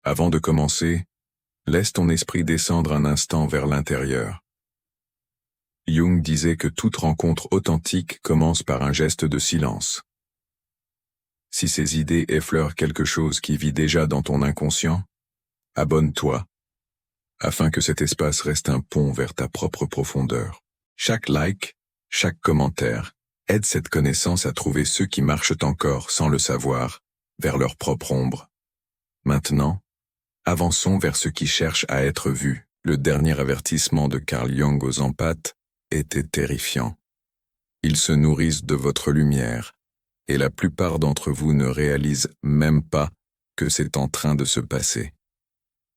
Avant de commencer, laisse ton esprit descendre un instant vers l'intérieur. Jung disait que toute rencontre authentique commence par un geste de silence. Si ces idées effleurent quelque chose qui vit déjà dans ton inconscient, abonne-toi, afin que cet espace reste un pont vers ta propre profondeur. Chaque like, chaque commentaire, aide cette connaissance à trouver ceux qui marchent encore sans le savoir, vers leur propre ombre. Maintenant, avançons vers ceux qui cherchent à être vus. Le dernier avertissement de Carl Jung aux empathes était terrifiant. Ils se nourrissent de votre lumière, et la plupart d'entre vous ne réalisent même pas que c'est en train de se passer.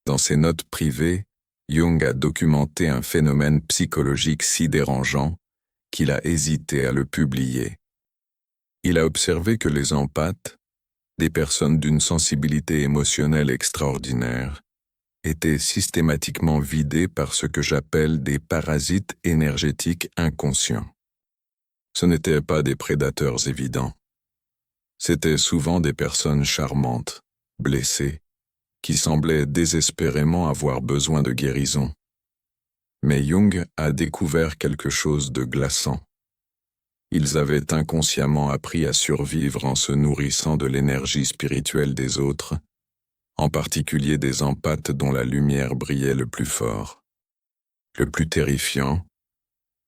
Dans ses notes privées, Jung a documenté un phénomène psychologique si dérangeant qu'il a hésité à le publier. Il a observé que les empathes, des personnes d'une sensibilité émotionnelle extraordinaire, étaient systématiquement vidées par ce que j'appelle des parasites énergétiques inconscients. Ce n'étaient pas des prédateurs évidents. C'étaient souvent des personnes charmantes, blessées, qui semblaient désespérément avoir besoin de guérison. Mais Jung a découvert quelque chose de glaçant. Ils avaient inconsciemment appris à survivre en se nourrissant de l'énergie spirituelle des autres, en particulier des empathes dont la lumière brillait le plus fort. Le plus terrifiant,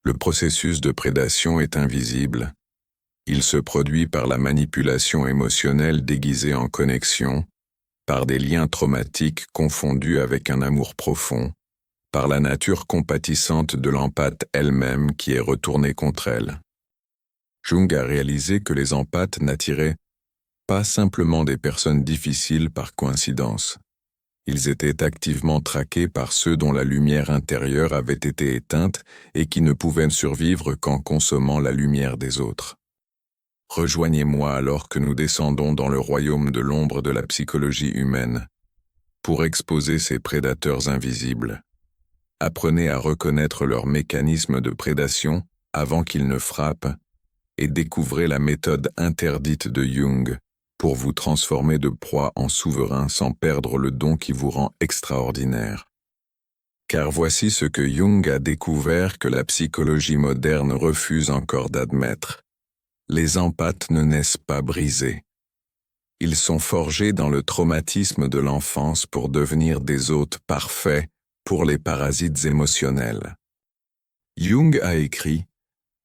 le processus de prédation est invisible. Il se produit par la manipulation émotionnelle déguisée en connexion, par des liens traumatiques confondus avec un amour profond, par la nature compatissante de l'empathe elle-même qui est retournée contre elle. Jung a réalisé que les empathes n'attiraient pas simplement des personnes difficiles par coïncidence. Ils étaient activement traqués par ceux dont la lumière intérieure avait été éteinte et qui ne pouvaient survivre qu'en consommant la lumière des autres. Rejoignez-moi alors que nous descendons dans le royaume de l'ombre de la psychologie humaine, pour exposer ces prédateurs invisibles. Apprenez à reconnaître leurs mécanismes de prédation avant qu'ils ne frappent, et découvrez la méthode interdite de Jung pour vous transformer de proie en souverain sans perdre le don qui vous rend extraordinaire. Car voici ce que Jung a découvert que la psychologie moderne refuse encore d'admettre. Les empathes ne naissent pas brisés. Ils sont forgés dans le traumatisme de l'enfance pour devenir des hôtes parfaits pour les parasites émotionnels. Jung a écrit: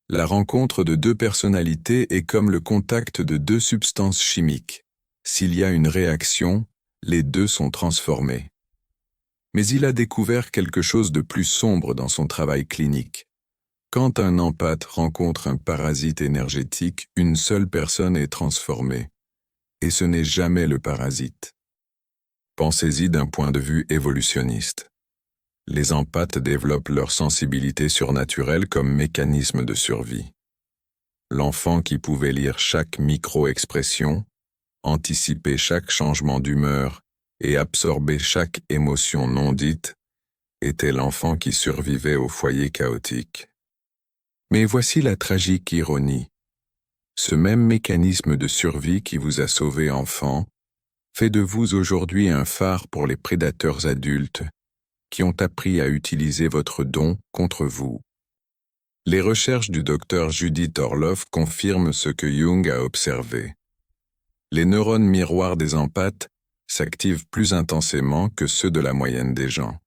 la rencontre de deux personnalités est comme le contact de deux substances chimiques. S'il y a une réaction, les deux sont transformés. Mais il a découvert quelque chose de plus sombre dans son travail clinique. Quand un empathe rencontre un parasite énergétique, une seule personne est transformée. Et ce n'est jamais le parasite. Pensez-y d'un point de vue évolutionniste. Les empathes développent leur sensibilité surnaturelle comme mécanisme de survie. L'enfant qui pouvait lire chaque micro-expression, anticiper chaque changement d'humeur et absorber chaque émotion non dite, était l'enfant qui survivait au foyer chaotique. Mais voici la tragique ironie. Ce même mécanisme de survie qui vous a sauvé enfant fait de vous aujourd'hui un phare pour les prédateurs adultes qui ont appris à utiliser votre don contre vous. Les recherches du docteur Judith Orloff confirment ce que Jung a observé. Les neurones miroirs des empathes s'activent plus intensément que ceux de la moyenne des gens.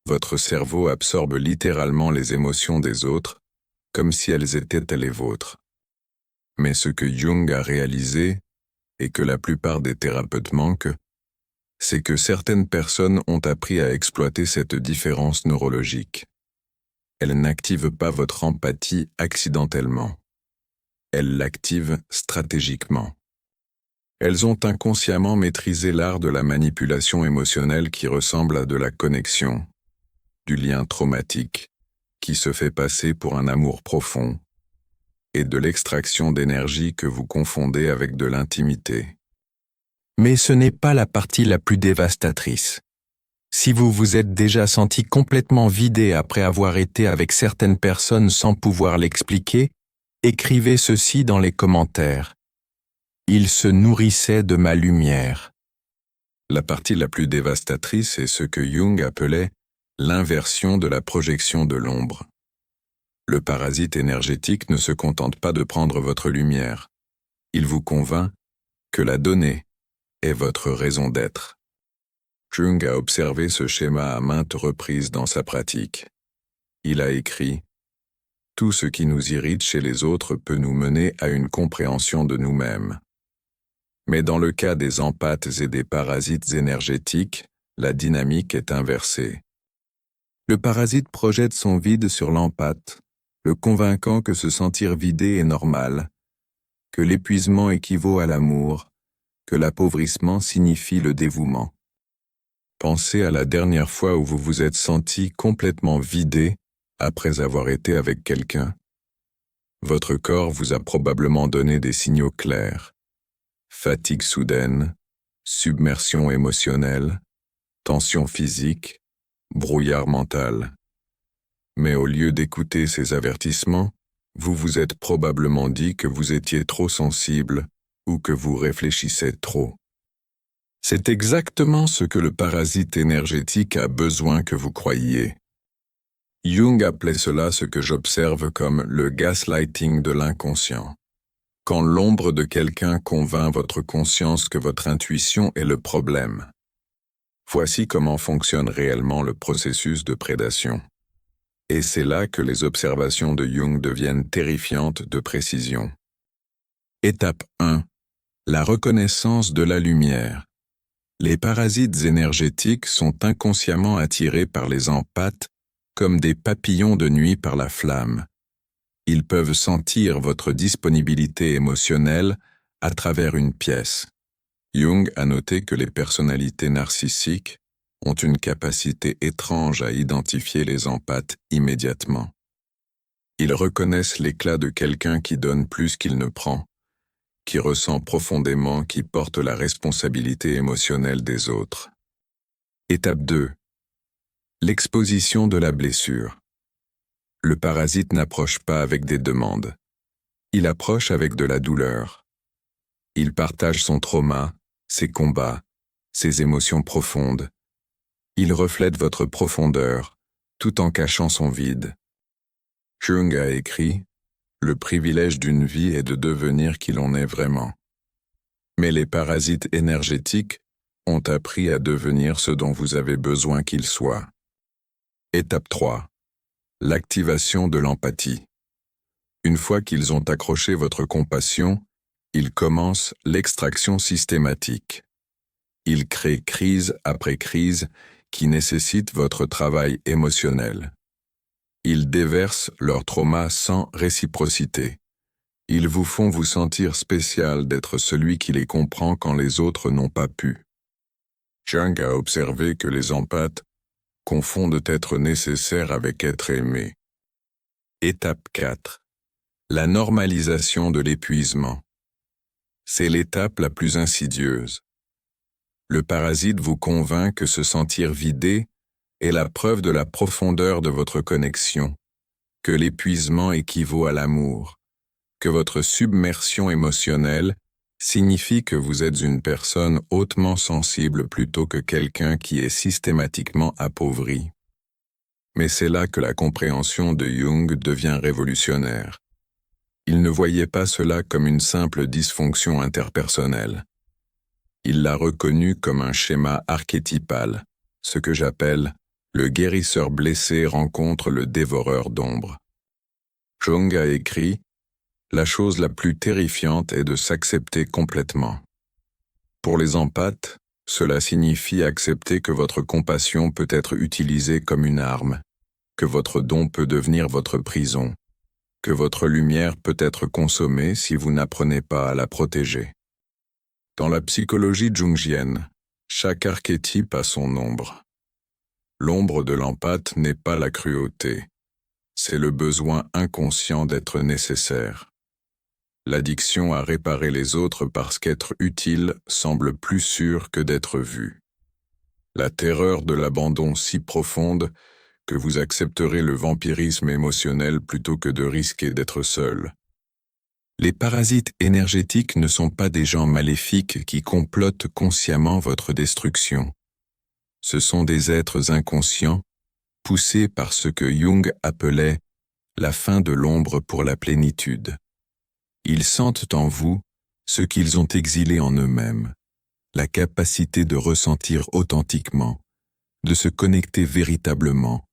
Votre cerveau absorbe littéralement les émotions des autres, comme si elles étaient les vôtres. Mais ce que Jung a réalisé, et que la plupart des thérapeutes manquent, c'est que certaines personnes ont appris à exploiter cette différence neurologique. Elles n'activent pas votre empathie accidentellement. Elles l'activent stratégiquement. Elles ont inconsciemment maîtrisé l'art de la manipulation émotionnelle qui ressemble à de la connexion, du lien traumatique, qui se fait passer pour un amour profond, et de l'extraction d'énergie que vous confondez avec de l'intimité. Mais ce n'est pas la partie la plus dévastatrice. Si vous vous êtes déjà senti complètement vidé après avoir été avec certaines personnes sans pouvoir l'expliquer, écrivez ceci dans les commentaires. Ils se nourrissaient de ma lumière. La partie la plus dévastatrice est ce que Jung appelait l'inversion de la projection de l'ombre. Le parasite énergétique ne se contente pas de prendre votre lumière. Il vous convainc que la donnée est votre raison d'être. Jung a observé ce schéma à maintes reprises dans sa pratique. Il a écrit « Tout ce qui nous irrite chez les autres peut nous mener à une compréhension de nous-mêmes. » Mais dans le cas des empathes et des parasites énergétiques, la dynamique est inversée. Le parasite projette son vide sur l'empathe, le convainquant que se sentir vidé est normal, que l'épuisement équivaut à l'amour, que l'appauvrissement signifie le dévouement. Pensez à la dernière fois où vous vous êtes senti complètement vidé après avoir été avec quelqu'un. Votre corps vous a probablement donné des signaux clairs. Fatigue soudaine, submersion émotionnelle, tension physique, brouillard mental. Mais au lieu d'écouter ces avertissements, vous vous êtes probablement dit que vous étiez trop sensible ou que vous réfléchissez trop. C'est exactement ce que le parasite énergétique a besoin que vous croyiez. Jung appelait cela ce que j'observe comme le gaslighting de l'inconscient. Quand l'ombre de quelqu'un convainc votre conscience que votre intuition est le problème. Voici comment fonctionne réellement le processus de prédation. Et c'est là que les observations de Jung deviennent terrifiantes de précision. Étape 1. La reconnaissance de la lumière. Les parasites énergétiques sont inconsciemment attirés par les empathes comme des papillons de nuit par la flamme. Ils peuvent sentir votre disponibilité émotionnelle à travers une pièce. Jung a noté que les personnalités narcissiques ont une capacité étrange à identifier les empathes immédiatement. Ils reconnaissent l'éclat de quelqu'un qui donne plus qu'il ne prend, qui ressent profondément, qui porte la responsabilité émotionnelle des autres. Étape 2. L'exposition de la blessure. Le parasite n'approche pas avec des demandes. Il approche avec de la douleur. Il partage son trauma, ses combats, ses émotions profondes. Il reflète votre profondeur, tout en cachant son vide. Jung a écrit « Le privilège d'une vie est de devenir qui l'on est vraiment. » Mais les parasites énergétiques ont appris à devenir ce dont vous avez besoin qu'ils soient. Étape 3. L'activation de l'empathie. Une fois qu'ils ont accroché votre compassion, ils commencent l'extraction systématique. Ils créent crise après crise qui nécessite votre travail émotionnel. Ils déversent leur trauma sans réciprocité. Ils vous font vous sentir spécial d'être celui qui les comprend quand les autres n'ont pas pu. Jung a observé que les empathes confondent être nécessaire avec être aimé. Étape 4. La normalisation de l'épuisement. C'est l'étape la plus insidieuse. Le parasite vous convainc que se sentir vidé est la preuve de la profondeur de votre connexion, que l'épuisement équivaut à l'amour, que votre submersion émotionnelle signifie que vous êtes une personne hautement sensible plutôt que quelqu'un qui est systématiquement appauvri. Mais c'est là que la compréhension de Jung devient révolutionnaire. Il ne voyait pas cela comme une simple dysfonction interpersonnelle. Il l'a reconnu comme un schéma archétypal, ce que j'appelle « le guérisseur blessé rencontre le dévoreur d'ombre ». Jung a écrit « La chose la plus terrifiante est de s'accepter complètement ». Pour les empathes, cela signifie accepter que votre compassion peut être utilisée comme une arme, que votre don peut devenir votre prison, que votre lumière peut être consommée si vous n'apprenez pas à la protéger. Dans la psychologie jungienne, chaque archétype a son ombre. L'ombre de l'empathe n'est pas la cruauté, c'est le besoin inconscient d'être nécessaire. L'addiction à réparer les autres parce qu'être utile semble plus sûr que d'être vu. La terreur de l'abandon si profonde que vous accepterez le vampirisme émotionnel plutôt que de risquer d'être seul. Les parasites énergétiques ne sont pas des gens maléfiques qui complotent consciemment votre destruction. Ce sont des êtres inconscients, poussés par ce que Jung appelait la fin de l'ombre pour la plénitude. Ils sentent en vous ce qu'ils ont exilé en eux-mêmes, la capacité de ressentir authentiquement, de se connecter véritablement,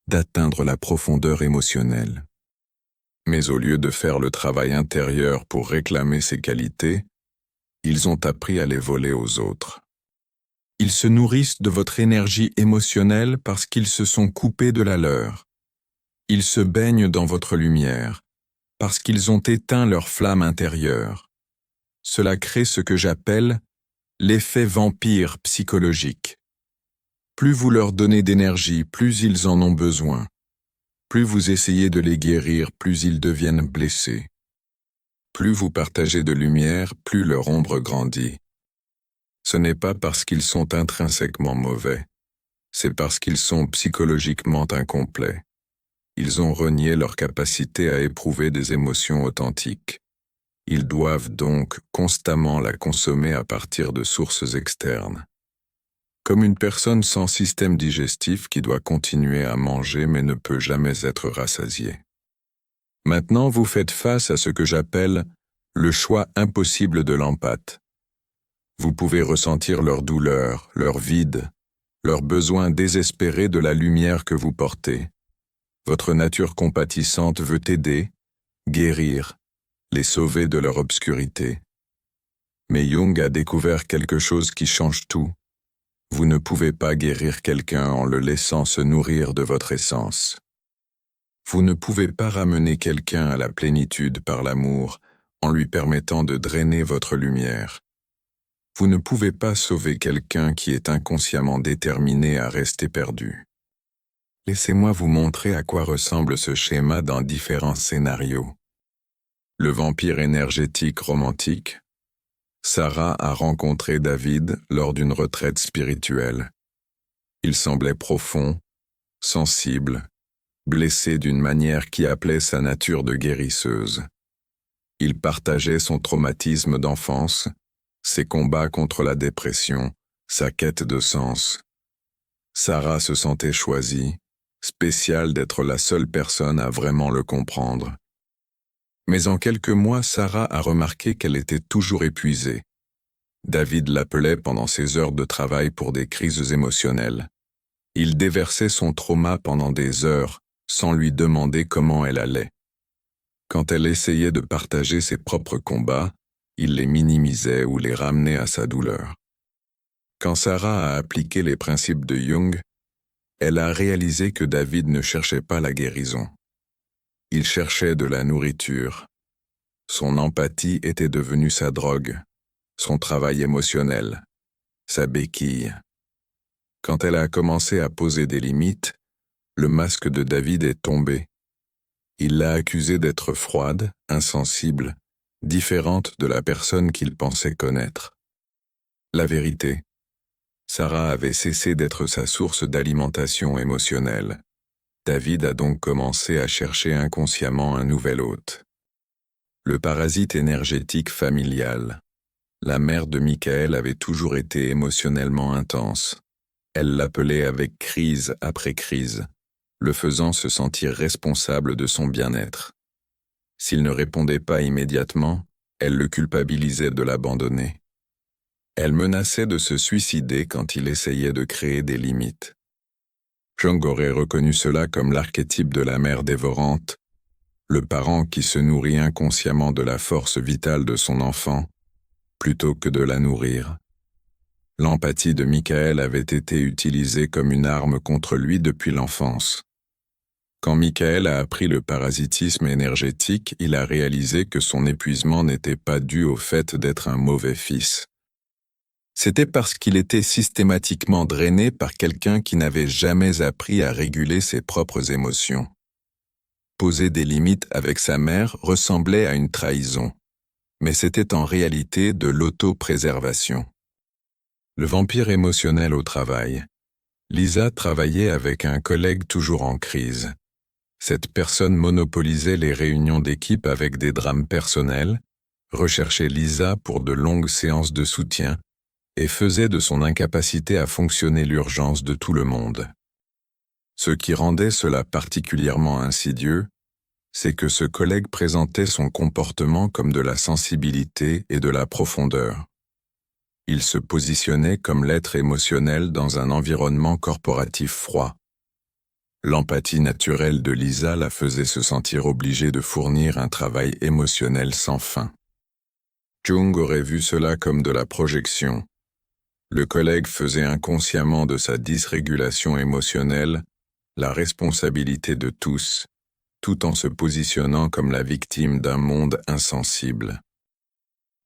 d'atteindre la profondeur émotionnelle. Mais au lieu de faire le travail intérieur pour réclamer ces qualités, ils ont appris à les voler aux autres. Ils se nourrissent de votre énergie émotionnelle parce qu'ils se sont coupés de la leur. Ils se baignent dans votre lumière, parce qu'ils ont éteint leur flamme intérieure. Cela crée ce que j'appelle l'effet vampire psychologique. Plus vous leur donnez d'énergie, plus ils en ont besoin. Plus vous essayez de les guérir, plus ils deviennent blessés. Plus vous partagez de lumière, plus leur ombre grandit. Ce n'est pas parce qu'ils sont intrinsèquement mauvais, c'est parce qu'ils sont psychologiquement incomplets. Ils ont renié leur capacité à éprouver des émotions authentiques. Ils doivent donc constamment la consommer à partir de sources externes. Comme une personne sans système digestif qui doit continuer à manger mais ne peut jamais être rassasiée. Maintenant, vous faites face à ce que j'appelle le choix impossible de l'empathe. Vous pouvez ressentir leur douleur, leur vide, leur besoin désespéré de la lumière que vous portez. Votre nature compatissante veut aider, guérir, les sauver de leur obscurité. Mais Jung a découvert quelque chose qui change tout. Vous ne pouvez pas guérir quelqu'un en le laissant se nourrir de votre essence. Vous ne pouvez pas ramener quelqu'un à la plénitude par l'amour en lui permettant de drainer votre lumière. Vous ne pouvez pas sauver quelqu'un qui est inconsciemment déterminé à rester perdu. Laissez-moi vous montrer à quoi ressemble ce schéma dans différents scénarios. Le vampire énergétique romantique. Sarah a rencontré David lors d'une retraite spirituelle. Il semblait profond, sensible, blessé d'une manière qui appelait sa nature de guérisseuse. Il partageait son traumatisme d'enfance, ses combats contre la dépression, sa quête de sens. Sarah se sentait choisie, spéciale d'être la seule personne à vraiment le comprendre. Mais en quelques mois, Sarah a remarqué qu'elle était toujours épuisée. David l'appelait pendant ses heures de travail pour des crises émotionnelles. Il déversait son trauma pendant des heures, sans lui demander comment elle allait. Quand elle essayait de partager ses propres combats, il les minimisait ou les ramenait à sa douleur. Quand Sarah a appliqué les principes de Jung, elle a réalisé que David ne cherchait pas la guérison. Il cherchait de la nourriture. Son empathie était devenue sa drogue, son travail émotionnel, sa béquille. Quand elle a commencé à poser des limites, le masque de David est tombé. Il l'a accusée d'être froide, insensible, différente de la personne qu'il pensait connaître. La vérité, Sarah avait cessé d'être sa source d'alimentation émotionnelle. David a donc commencé à chercher inconsciemment un nouvel hôte. Le parasite énergétique familial. La mère de Michael avait toujours été émotionnellement intense. Elle l'appelait avec crise après crise, le faisant se sentir responsable de son bien-être. S'il ne répondait pas immédiatement, elle le culpabilisait de l'abandonner. Elle menaçait de se suicider quand il essayait de créer des limites. Jung aurait reconnu cela comme l'archétype de la mère dévorante, le parent qui se nourrit inconsciemment de la force vitale de son enfant, plutôt que de la nourrir. L'empathie de Michael avait été utilisée comme une arme contre lui depuis l'enfance. Quand Michael a appris le parasitisme énergétique, il a réalisé que son épuisement n'était pas dû au fait d'être un mauvais fils. C'était parce qu'il était systématiquement drainé par quelqu'un qui n'avait jamais appris à réguler ses propres émotions. Poser des limites avec sa mère ressemblait à une trahison, mais c'était en réalité de l'autopréservation. Le vampire émotionnel au travail. Lisa travaillait avec un collègue toujours en crise. Cette personne monopolisait les réunions d'équipe avec des drames personnels, recherchait Lisa pour de longues séances de soutien, et faisait de son incapacité à fonctionner l'urgence de tout le monde. Ce qui rendait cela particulièrement insidieux, c'est que ce collègue présentait son comportement comme de la sensibilité et de la profondeur. Il se positionnait comme l'être émotionnel dans un environnement corporatif froid. L'empathie naturelle de Lisa la faisait se sentir obligée de fournir un travail émotionnel sans fin. Jung aurait vu cela comme de la projection. Le collègue faisait inconsciemment de sa dysrégulation émotionnelle la responsabilité de tous, tout en se positionnant comme la victime d'un monde insensible.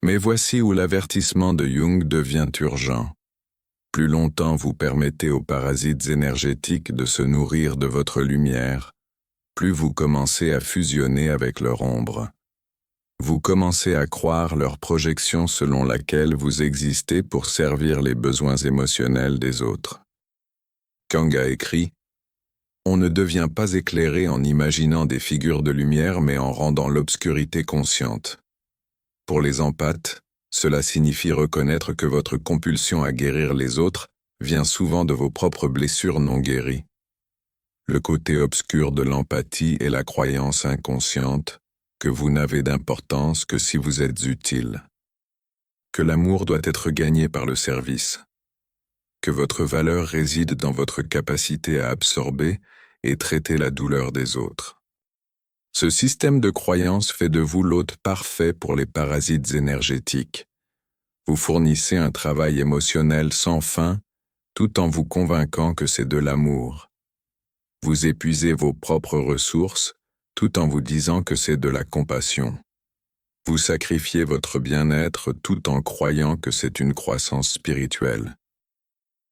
Mais voici où l'avertissement de Jung devient urgent. Plus longtemps vous permettez aux parasites énergétiques de se nourrir de votre lumière, plus vous commencez à fusionner avec leur ombre. Vous commencez à croire leur projection selon laquelle vous existez pour servir les besoins émotionnels des autres. Kang a écrit « On ne devient pas éclairé en imaginant des figures de lumière mais en rendant l'obscurité consciente. Pour les empathes, cela signifie reconnaître que votre compulsion à guérir les autres vient souvent de vos propres blessures non guéries. Le côté obscur de l'empathie est la croyance inconsciente que vous n'avez d'importance que si vous êtes utile. Que l'amour doit être gagné par le service. Que votre valeur réside dans votre capacité à absorber et traiter la douleur des autres. Ce système de croyance fait de vous l'hôte parfait pour les parasites énergétiques. Vous fournissez un travail émotionnel sans fin, tout en vous convainquant que c'est de l'amour. Vous épuisez vos propres ressources, tout en vous disant que c'est de la compassion. Vous sacrifiez votre bien-être tout en croyant que c'est une croissance spirituelle.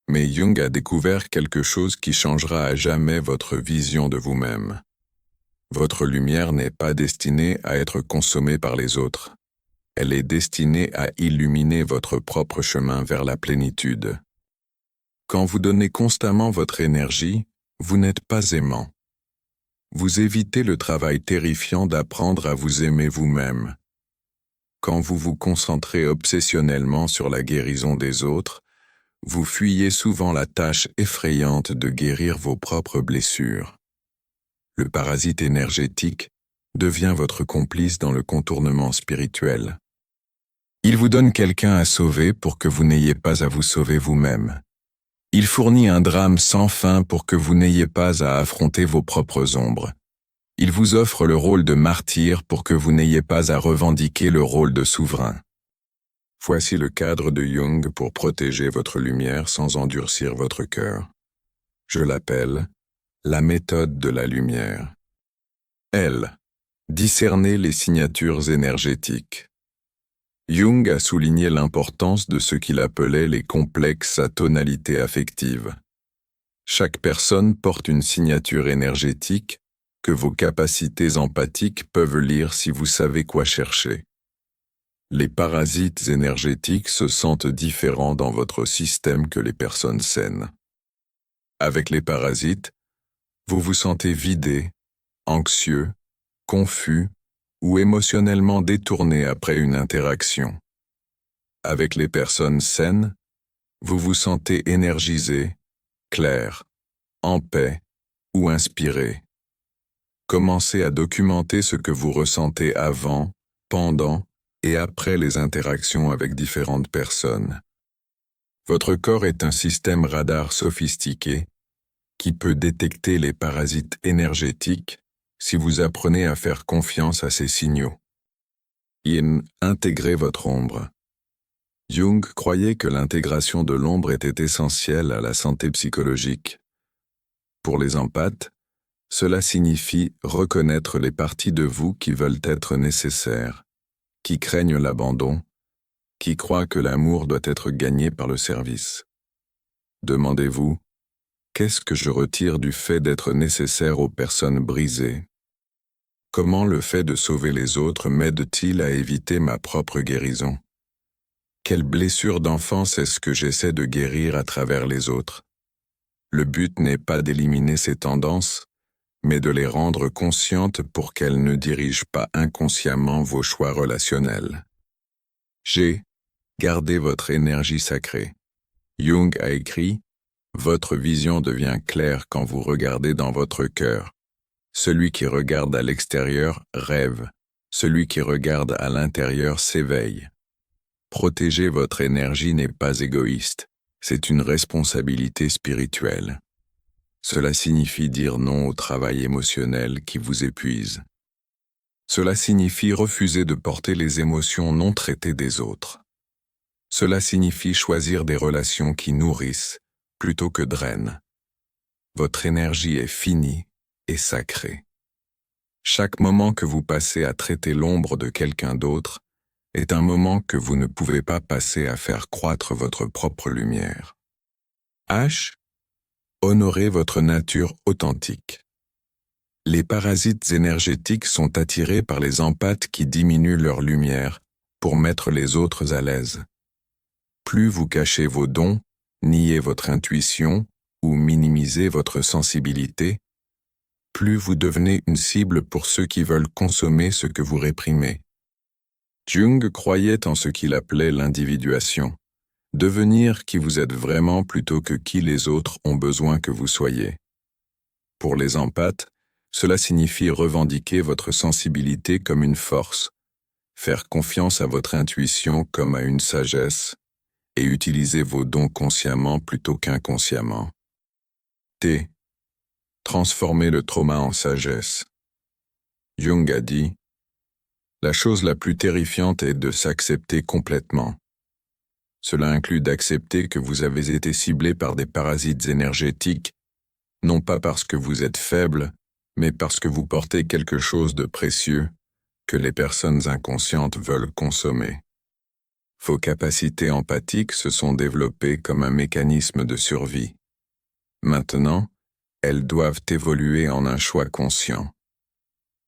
Mais Jung a découvert quelque chose qui changera à jamais votre vision de vous-même. Votre lumière n'est pas destinée à être consommée par les autres. Elle est destinée à illuminer votre propre chemin vers la plénitude. Quand vous donnez constamment votre énergie, vous n'êtes pas aimant. Vous évitez le travail terrifiant d'apprendre à vous aimer vous-même. Quand vous vous concentrez obsessionnellement sur la guérison des autres, vous fuyez souvent la tâche effrayante de guérir vos propres blessures. Le parasite énergétique devient votre complice dans le contournement spirituel. Il vous donne quelqu'un à sauver pour que vous n'ayez pas à vous sauver vous-même. Il fournit un drame sans fin pour que vous n'ayez pas à affronter vos propres ombres. Il vous offre le rôle de martyr pour que vous n'ayez pas à revendiquer le rôle de souverain. Voici le cadre de Jung pour protéger votre lumière sans endurcir votre cœur. Je l'appelle la méthode de la lumière. L. Discerner les signatures énergétiques. Jung a souligné l'importance de ce qu'il appelait les complexes à tonalité affective. Chaque personne porte une signature énergétique que vos capacités empathiques peuvent lire si vous savez quoi chercher. Les parasites énergétiques se sentent différents dans votre système que les personnes saines. Avec les parasites, vous vous sentez vidé, anxieux, confus ou émotionnellement détourné après une interaction. Avec les personnes saines, vous vous sentez énergisé, clair, en paix ou inspiré. Commencez à documenter ce que vous ressentez avant, pendant et après les interactions avec différentes personnes. Votre corps est un système radar sophistiqué qui peut détecter les parasites énergétiques si vous apprenez à faire confiance à ces signaux. Intégrez votre ombre. Jung croyait que l'intégration de l'ombre était essentielle à la santé psychologique. Pour les empathes, cela signifie reconnaître les parties de vous qui veulent être nécessaires, qui craignent l'abandon, qui croient que l'amour doit être gagné par le service. Demandez-vous, qu'est-ce que je retire du fait d'être nécessaire aux personnes brisées? Comment le fait de sauver les autres m'aide-t-il à éviter ma propre guérison? Quelle blessure d'enfance est-ce que j'essaie de guérir à travers les autres? Le but n'est pas d'éliminer ces tendances, mais de les rendre conscientes pour qu'elles ne dirigent pas inconsciemment vos choix relationnels. G. Gardez votre énergie sacrée. Jung a écrit « Votre vision devient claire quand vous regardez dans votre cœur. Celui qui regarde à l'extérieur rêve, celui qui regarde à l'intérieur s'éveille. » Protéger votre énergie n'est pas égoïste, c'est une responsabilité spirituelle. Cela signifie dire non au travail émotionnel qui vous épuise. Cela signifie refuser de porter les émotions non traitées des autres. Cela signifie choisir des relations qui nourrissent plutôt que drainent. Votre énergie est finie et sacrée. Chaque moment que vous passez à traiter l'ombre de quelqu'un d'autre est un moment que vous ne pouvez pas passer à faire croître votre propre lumière. H. Honorez votre nature authentique. Les parasites énergétiques sont attirés par les empathes qui diminuent leur lumière pour mettre les autres à l'aise. Plus vous cachez vos dons, niez votre intuition ou minimisez votre sensibilité, plus vous devenez une cible pour ceux qui veulent consommer ce que vous réprimez. Jung croyait en ce qu'il appelait l'individuation, devenir qui vous êtes vraiment plutôt que qui les autres ont besoin que vous soyez. Pour les empathes, cela signifie revendiquer votre sensibilité comme une force, faire confiance à votre intuition comme à une sagesse, et utiliser vos dons consciemment plutôt qu'inconsciemment. T. Transformer le trauma en sagesse. Jung a dit « La chose la plus terrifiante est de s'accepter complètement. Cela inclut d'accepter que vous avez été ciblé par des parasites énergétiques, non pas parce que vous êtes faible, mais parce que vous portez quelque chose de précieux que les personnes inconscientes veulent consommer. Vos capacités empathiques se sont développées comme un mécanisme de survie. Maintenant, elles doivent évoluer en un choix conscient.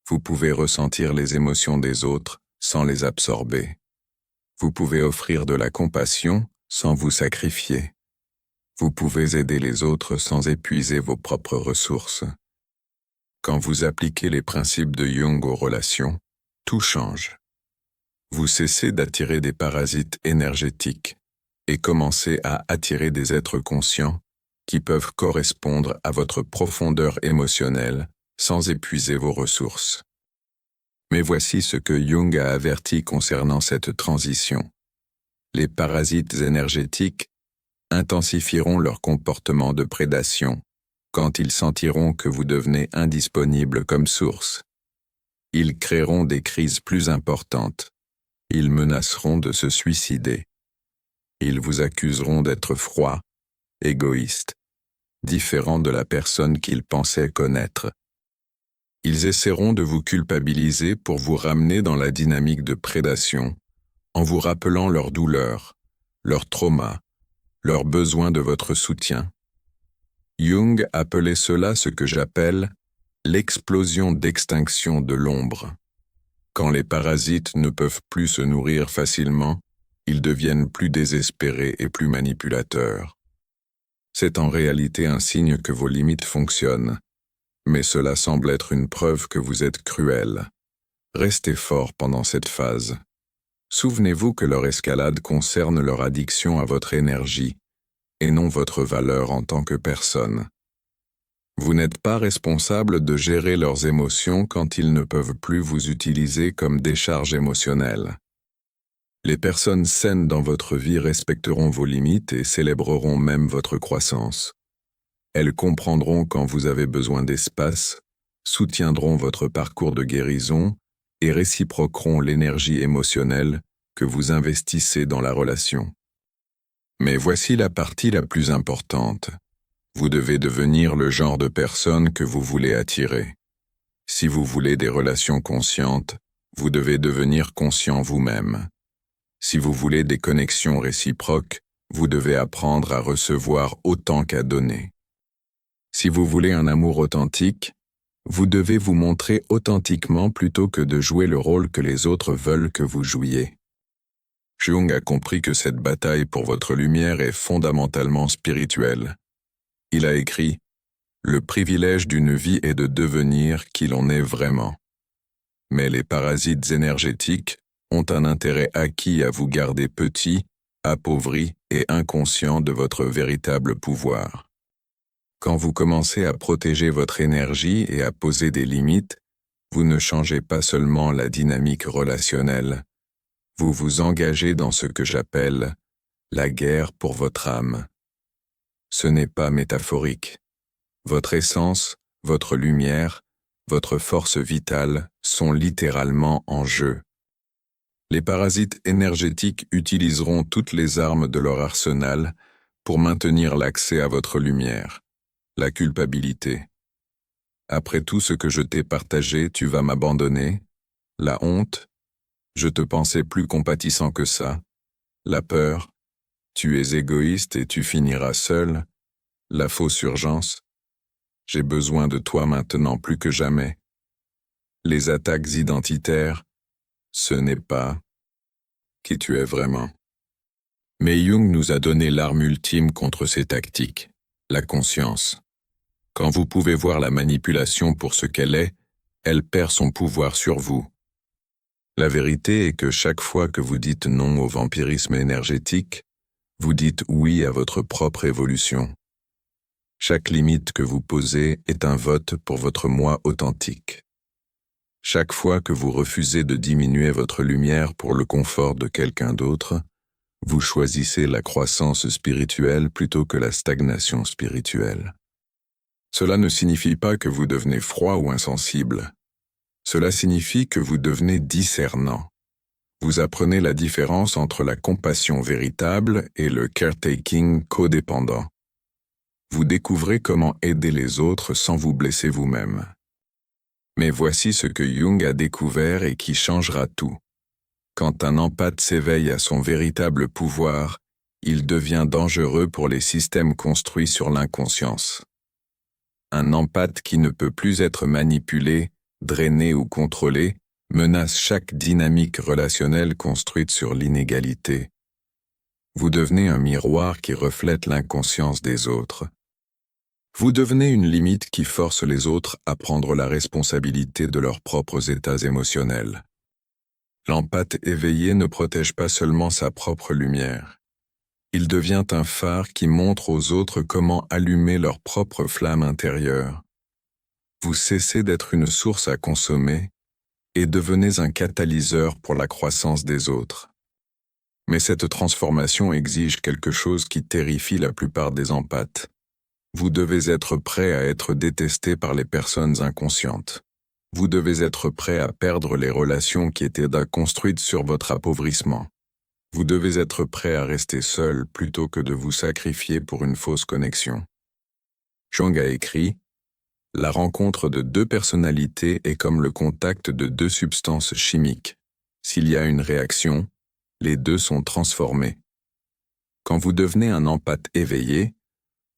Vous pouvez ressentir les émotions des autres sans les absorber. Vous pouvez offrir de la compassion sans vous sacrifier. Vous pouvez aider les autres sans épuiser vos propres ressources. Quand vous appliquez les principes de Jung aux relations, tout change. Vous cessez d'attirer des parasites énergétiques et commencez à attirer des êtres conscients qui peuvent correspondre à votre profondeur émotionnelle sans épuiser vos ressources. Mais voici ce que Jung a averti concernant cette transition. Les parasites énergétiques intensifieront leur comportement de prédation quand ils sentiront que vous devenez indisponible comme source. Ils créeront des crises plus importantes. Ils menaceront de se suicider. Ils vous accuseront d'être froid, égoïste, différent de la personne qu'ils pensaient connaître. Ils essaieront de vous culpabiliser pour vous ramener dans la dynamique de prédation, en vous rappelant leurs douleurs, leurs traumas, leurs besoins de votre soutien. Jung appelait cela ce que j'appelle l'explosion d'extinction de l'ombre. Quand les parasites ne peuvent plus se nourrir facilement, ils deviennent plus désespérés et plus manipulateurs. C'est en réalité un signe que vos limites fonctionnent, mais cela semble être une preuve que vous êtes cruel. Restez fort pendant cette phase. Souvenez-vous que leur escalade concerne leur addiction à votre énergie, et non votre valeur en tant que personne. Vous n'êtes pas responsable de gérer leurs émotions quand ils ne peuvent plus vous utiliser comme décharge émotionnelle. Les personnes saines dans votre vie respecteront vos limites et célébreront même votre croissance. Elles comprendront quand vous avez besoin d'espace, soutiendront votre parcours de guérison et réciproqueront l'énergie émotionnelle que vous investissez dans la relation. Mais voici la partie la plus importante. Vous devez devenir le genre de personne que vous voulez attirer. Si vous voulez des relations conscientes, vous devez devenir conscient vous-même. Si vous voulez des connexions réciproques, vous devez apprendre à recevoir autant qu'à donner. Si vous voulez un amour authentique, vous devez vous montrer authentiquement plutôt que de jouer le rôle que les autres veulent que vous jouiez. Jung a compris que cette bataille pour votre lumière est fondamentalement spirituelle. Il a écrit Le privilège d'une vie est de devenir qui l'on est vraiment. Mais les parasites énergétiques ont un intérêt acquis à vous garder petit, appauvri et inconscient de votre véritable pouvoir. Quand vous commencez à protéger votre énergie et à poser des limites, vous ne changez pas seulement la dynamique relationnelle, vous vous engagez dans ce que j'appelle la guerre pour votre âme. Ce n'est pas métaphorique. Votre essence, votre lumière, votre force vitale sont littéralement en jeu. Les parasites énergétiques utiliseront toutes les armes de leur arsenal pour maintenir l'accès à votre lumière. La culpabilité. Après tout ce que je t'ai partagé, tu vas m'abandonner. La honte. Je te pensais plus compatissant que ça. La peur. Tu es égoïste et tu finiras seul. La fausse urgence. J'ai besoin de toi maintenant plus que jamais. Les attaques identitaires. Ce n'est pas qui tu es vraiment. Mais Jung nous a donné l'arme ultime contre ces tactiques, la conscience. Quand vous pouvez voir la manipulation pour ce qu'elle est, elle perd son pouvoir sur vous. La vérité est que chaque fois que vous dites non au vampirisme énergétique, vous dites oui à votre propre évolution. Chaque limite que vous posez est un vote pour votre moi authentique. Chaque fois que vous refusez de diminuer votre lumière pour le confort de quelqu'un d'autre, vous choisissez la croissance spirituelle plutôt que la stagnation spirituelle. Cela ne signifie pas que vous devenez froid ou insensible. Cela signifie que vous devenez discernant. Vous apprenez la différence entre la compassion véritable et le caretaking codépendant. Vous découvrez comment aider les autres sans vous blesser vous-même. Mais voici ce que Jung a découvert et qui changera tout. Quand un empathe s'éveille à son véritable pouvoir, il devient dangereux pour les systèmes construits sur l'inconscience. Un empathe qui ne peut plus être manipulé, drainé ou contrôlé, menace chaque dynamique relationnelle construite sur l'inégalité. Vous devenez un miroir qui reflète l'inconscience des autres. Vous devenez une limite qui force les autres à prendre la responsabilité de leurs propres états émotionnels. L'empathe éveillé ne protège pas seulement sa propre lumière. Il devient un phare qui montre aux autres comment allumer leur propre flamme intérieure. Vous cessez d'être une source à consommer et devenez un catalyseur pour la croissance des autres. Mais cette transformation exige quelque chose qui terrifie la plupart des empathes. Vous devez être prêt à être détesté par les personnes inconscientes. Vous devez être prêt à perdre les relations qui étaient construites sur votre appauvrissement. Vous devez être prêt à rester seul plutôt que de vous sacrifier pour une fausse connexion. Jung a écrit « La rencontre de deux personnalités est comme le contact de deux substances chimiques. S'il y a une réaction, les deux sont transformés. Quand vous devenez un empathe éveillé,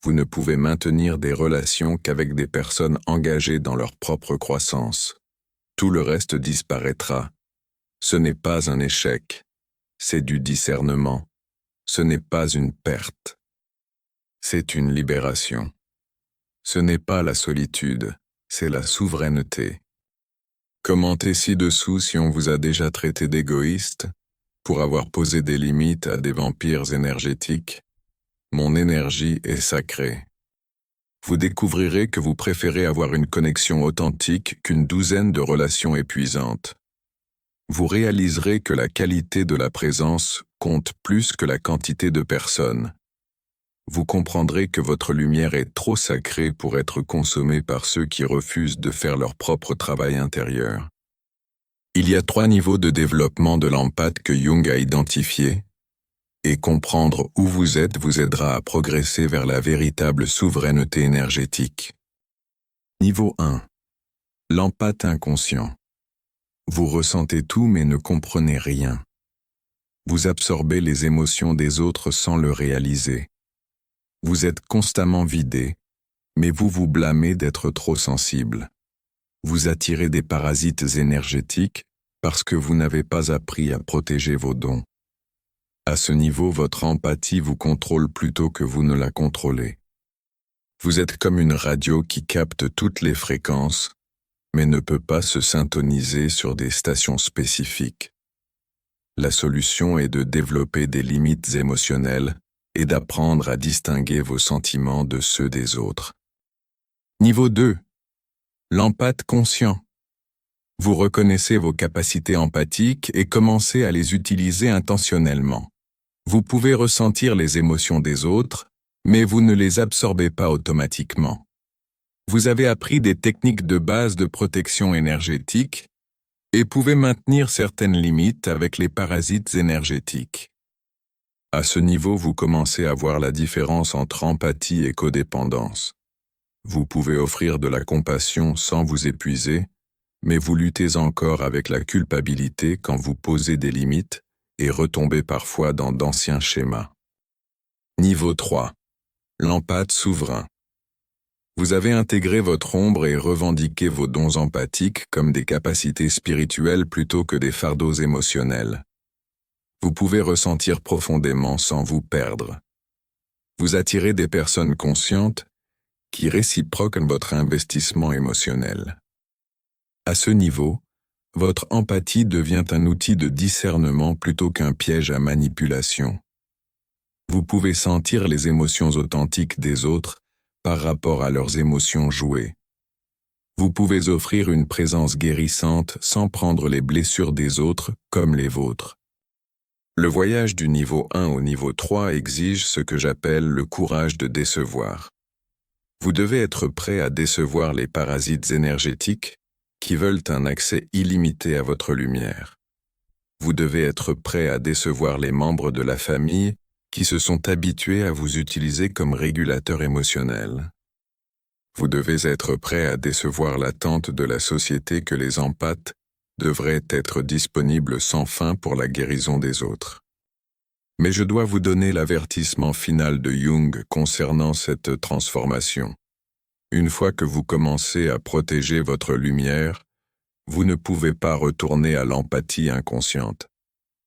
vous ne pouvez maintenir des relations qu'avec des personnes engagées dans leur propre croissance. Tout le reste disparaîtra. Ce n'est pas un échec. C'est du discernement. Ce n'est pas une perte. C'est une libération. Ce n'est pas la solitude, c'est la souveraineté. Commentez ci-dessous si on vous a déjà traité d'égoïste pour avoir posé des limites à des vampires énergétiques. Mon énergie est sacrée. Vous découvrirez que vous préférez avoir une connexion authentique qu'une douzaine de relations épuisantes. Vous réaliserez que la qualité de la présence compte plus que la quantité de personnes. Vous comprendrez que votre lumière est trop sacrée pour être consommée par ceux qui refusent de faire leur propre travail intérieur. Il y a 3 niveaux de développement de l'empathe que Jung a identifiés, et comprendre où vous êtes vous aidera à progresser vers la véritable souveraineté énergétique. Niveau 1. L'empathe inconscient. Vous ressentez tout mais ne comprenez rien. Vous absorbez les émotions des autres sans le réaliser. Vous êtes constamment vidé, mais vous vous blâmez d'être trop sensible. Vous attirez des parasites énergétiques parce que vous n'avez pas appris à protéger vos dons. À ce niveau, votre empathie vous contrôle plutôt que vous ne la contrôlez. Vous êtes comme une radio qui capte toutes les fréquences, mais ne peut pas se syntoniser sur des stations spécifiques. La solution est de développer des limites émotionnelles et d'apprendre à distinguer vos sentiments de ceux des autres. Niveau 2. L'empathe conscient. Vous reconnaissez vos capacités empathiques et commencez à les utiliser intentionnellement. Vous pouvez ressentir les émotions des autres, mais vous ne les absorbez pas automatiquement. Vous avez appris des techniques de base de protection énergétique et pouvez maintenir certaines limites avec les parasites énergétiques. À ce niveau, vous commencez à voir la différence entre empathie et codépendance. Vous pouvez offrir de la compassion sans vous épuiser, mais vous luttez encore avec la culpabilité quand vous posez des limites et retombez parfois dans d'anciens schémas. Niveau 3. L'empathe souverain. Vous avez intégré votre ombre et revendiqué vos dons empathiques comme des capacités spirituelles plutôt que des fardeaux émotionnels. Vous pouvez ressentir profondément sans vous perdre. Vous attirez des personnes conscientes qui réciproquent votre investissement émotionnel. À ce niveau, votre empathie devient un outil de discernement plutôt qu'un piège à manipulation. Vous pouvez sentir les émotions authentiques des autres par rapport à leurs émotions jouées. Vous pouvez offrir une présence guérissante sans prendre les blessures des autres comme les vôtres. Le voyage du niveau 1 au niveau 3 exige ce que j'appelle le courage de décevoir. Vous devez être prêt à décevoir les parasites énergétiques qui veulent un accès illimité à votre lumière. Vous devez être prêt à décevoir les membres de la famille qui se sont habitués à vous utiliser comme régulateur émotionnel. Vous devez être prêt à décevoir l'attente de la société que les empathes devraient être disponibles sans fin pour la guérison des autres. Mais je dois vous donner l'avertissement final de Jung concernant cette transformation. Une fois que vous commencez à protéger votre lumière, vous ne pouvez pas retourner à l'empathie inconsciente.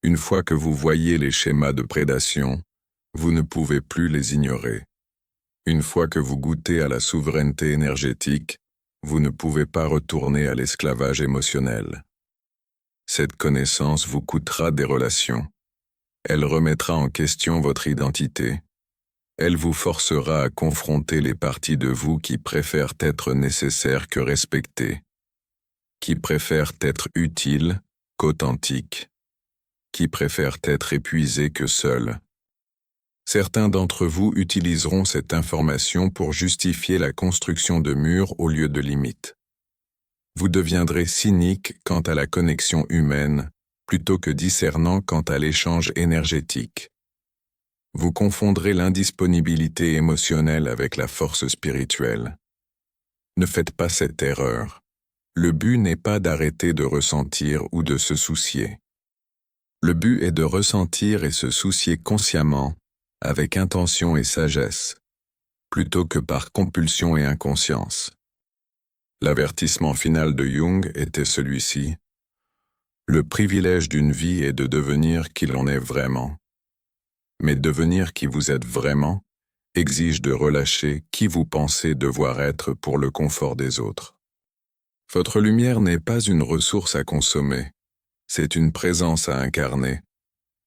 Une fois que vous voyez les schémas de prédation, vous ne pouvez plus les ignorer. Une fois que vous goûtez à la souveraineté énergétique, vous ne pouvez pas retourner à l'esclavage émotionnel. Cette connaissance vous coûtera des relations. Elle remettra en question votre identité. Elle vous forcera à confronter les parties de vous qui préfèrent être nécessaires que respectées, qui préfèrent être utiles qu'authentiques, qui préfèrent être épuisées que seules. Certains d'entre vous utiliseront cette information pour justifier la construction de murs au lieu de limites. Vous deviendrez cynique quant à la connexion humaine, plutôt que discernant quant à l'échange énergétique. Vous confondrez l'indisponibilité émotionnelle avec la force spirituelle. Ne faites pas cette erreur. Le but n'est pas d'arrêter de ressentir ou de se soucier. Le but est de ressentir et se soucier consciemment, avec intention et sagesse, plutôt que par compulsion et inconscience. L'avertissement final de Jung était celui-ci. Le privilège d'une vie est de devenir qui l'on est vraiment. Mais devenir qui vous êtes vraiment exige de relâcher qui vous pensez devoir être pour le confort des autres. Votre lumière n'est pas une ressource à consommer, c'est une présence à incarner.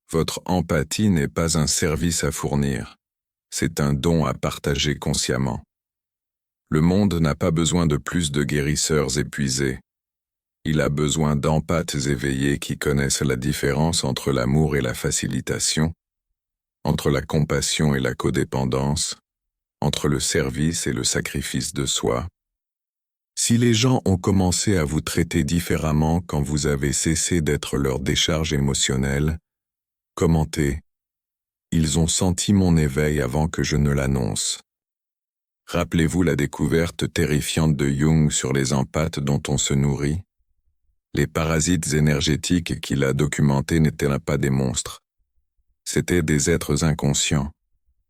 Votre empathie n'est pas un service à fournir, c'est un don à partager consciemment. Le monde n'a pas besoin de plus de guérisseurs épuisés. Il a besoin d'empathes éveillés qui connaissent la différence entre l'amour et la facilitation, entre la compassion et la codépendance, entre le service et le sacrifice de soi. Si les gens ont commencé à vous traiter différemment quand vous avez cessé d'être leur décharge émotionnelle, commentez. Ils ont senti mon éveil avant que je ne l'annonce. Rappelez-vous la découverte terrifiante de Jung sur les empathes dont on se nourrit. Les parasites énergétiques qu'il a documentés n'étaient pas des monstres. C'étaient des êtres inconscients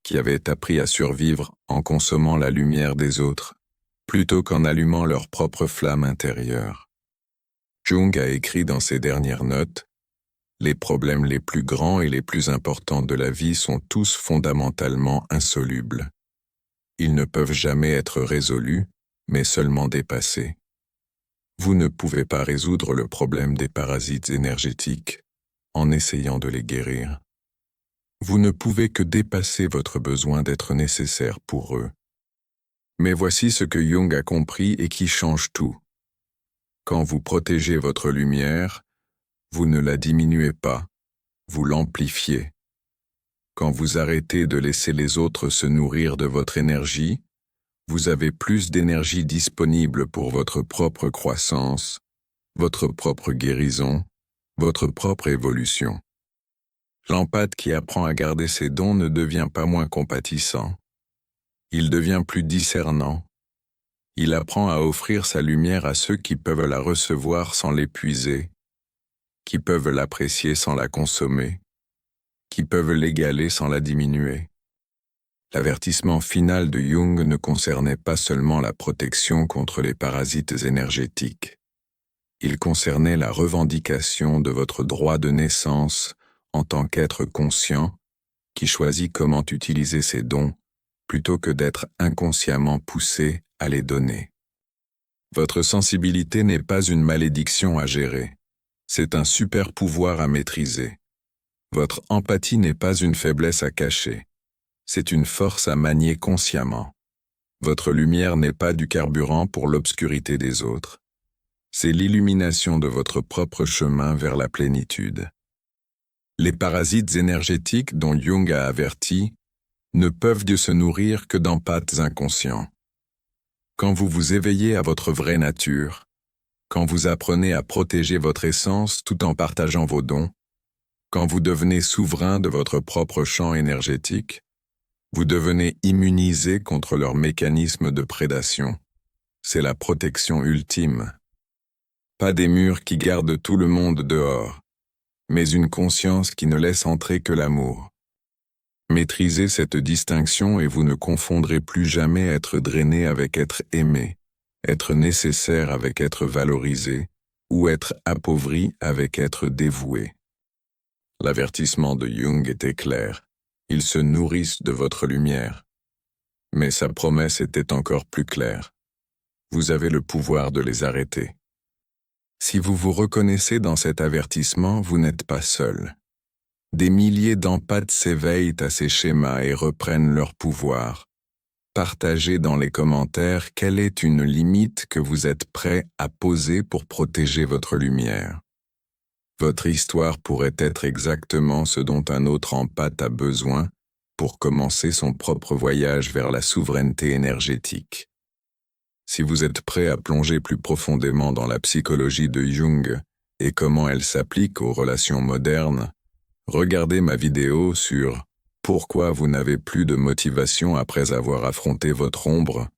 qui avaient appris à survivre en consommant la lumière des autres, plutôt qu'en allumant leur propre flamme intérieure. Jung a écrit dans ses dernières notes: « Les problèmes les plus grands et les plus importants de la vie sont tous fondamentalement insolubles. Ils ne peuvent jamais être résolus, mais seulement dépassés. Vous ne pouvez pas résoudre le problème des parasites énergétiques en essayant de les guérir. Vous ne pouvez que dépasser votre besoin d'être nécessaire pour eux. Mais voici ce que Jung a compris et qui change tout. Quand vous protégez votre lumière, vous ne la diminuez pas, vous l'amplifiez. Quand vous arrêtez de laisser les autres se nourrir de votre énergie, vous avez plus d'énergie disponible pour votre propre croissance, votre propre guérison, votre propre évolution. L'empathe qui apprend à garder ses dons ne devient pas moins compatissant. Il devient plus discernant. Il apprend à offrir sa lumière à ceux qui peuvent la recevoir sans l'épuiser, qui peuvent l'apprécier sans la consommer, qui peuvent l'égaler sans la diminuer. L'avertissement final de Jung ne concernait pas seulement la protection contre les parasites énergétiques. Il concernait la revendication de votre droit de naissance en tant qu'être conscient qui choisit comment utiliser ses dons plutôt que d'être inconsciemment poussé à les donner. Votre sensibilité n'est pas une malédiction à gérer, c'est un super pouvoir à maîtriser. Votre empathie n'est pas une faiblesse à cacher. C'est une force à manier consciemment. Votre lumière n'est pas du carburant pour l'obscurité des autres. C'est l'illumination de votre propre chemin vers la plénitude. Les parasites énergétiques dont Jung a averti ne peuvent se nourrir que d'empathes inconscients. Quand vous vous éveillez à votre vraie nature, quand vous apprenez à protéger votre essence tout en partageant vos dons, quand vous devenez souverain de votre propre champ énergétique, vous devenez immunisé contre leurs mécanismes de prédation. C'est la protection ultime. Pas des murs qui gardent tout le monde dehors, mais une conscience qui ne laisse entrer que l'amour. Maîtrisez cette distinction et vous ne confondrez plus jamais être drainé avec être aimé, être nécessaire avec être valorisé, ou être appauvri avec être dévoué. L'avertissement de Jung était clair. Ils se nourrissent de votre lumière. Mais sa promesse était encore plus claire. Vous avez le pouvoir de les arrêter. Si vous vous reconnaissez dans cet avertissement, vous n'êtes pas seul. Des milliers d'empathes s'éveillent à ces schémas et reprennent leur pouvoir. Partagez dans les commentaires quelle est une limite que vous êtes prêt à poser pour protéger votre lumière. Votre histoire pourrait être exactement ce dont un autre empathe a besoin pour commencer son propre voyage vers la souveraineté énergétique. Si vous êtes prêt à plonger plus profondément dans la psychologie de Jung et comment elle s'applique aux relations modernes, regardez ma vidéo sur « Pourquoi vous n'avez plus de motivation après avoir affronté votre ombre »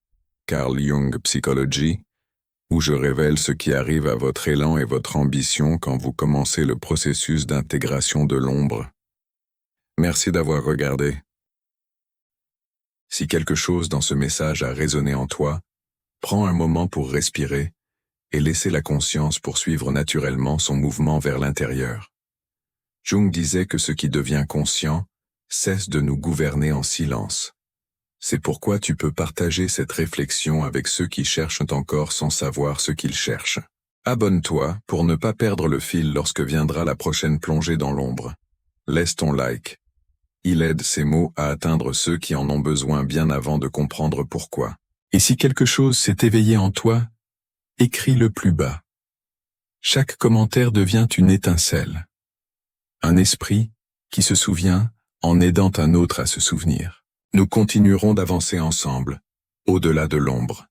Carl Jung Psychology, où je révèle ce qui arrive à votre élan et votre ambition quand vous commencez le processus d'intégration de l'ombre. Merci d'avoir regardé. Si quelque chose dans ce message a résonné en toi, prends un moment pour respirer et laisser la conscience poursuivre naturellement son mouvement vers l'intérieur. Jung disait que ce qui devient conscient cesse de nous gouverner en silence. C'est pourquoi tu peux partager cette réflexion avec ceux qui cherchent encore sans savoir ce qu'ils cherchent. Abonne-toi pour ne pas perdre le fil lorsque viendra la prochaine plongée dans l'ombre. Laisse ton like. Il aide ces mots à atteindre ceux qui en ont besoin bien avant de comprendre pourquoi. Et si quelque chose s'est éveillé en toi, écris-le plus bas. Chaque commentaire devient une étincelle. Un esprit qui se souvient en aidant un autre à se souvenir. Nous continuerons d'avancer ensemble, au-delà de l'ombre.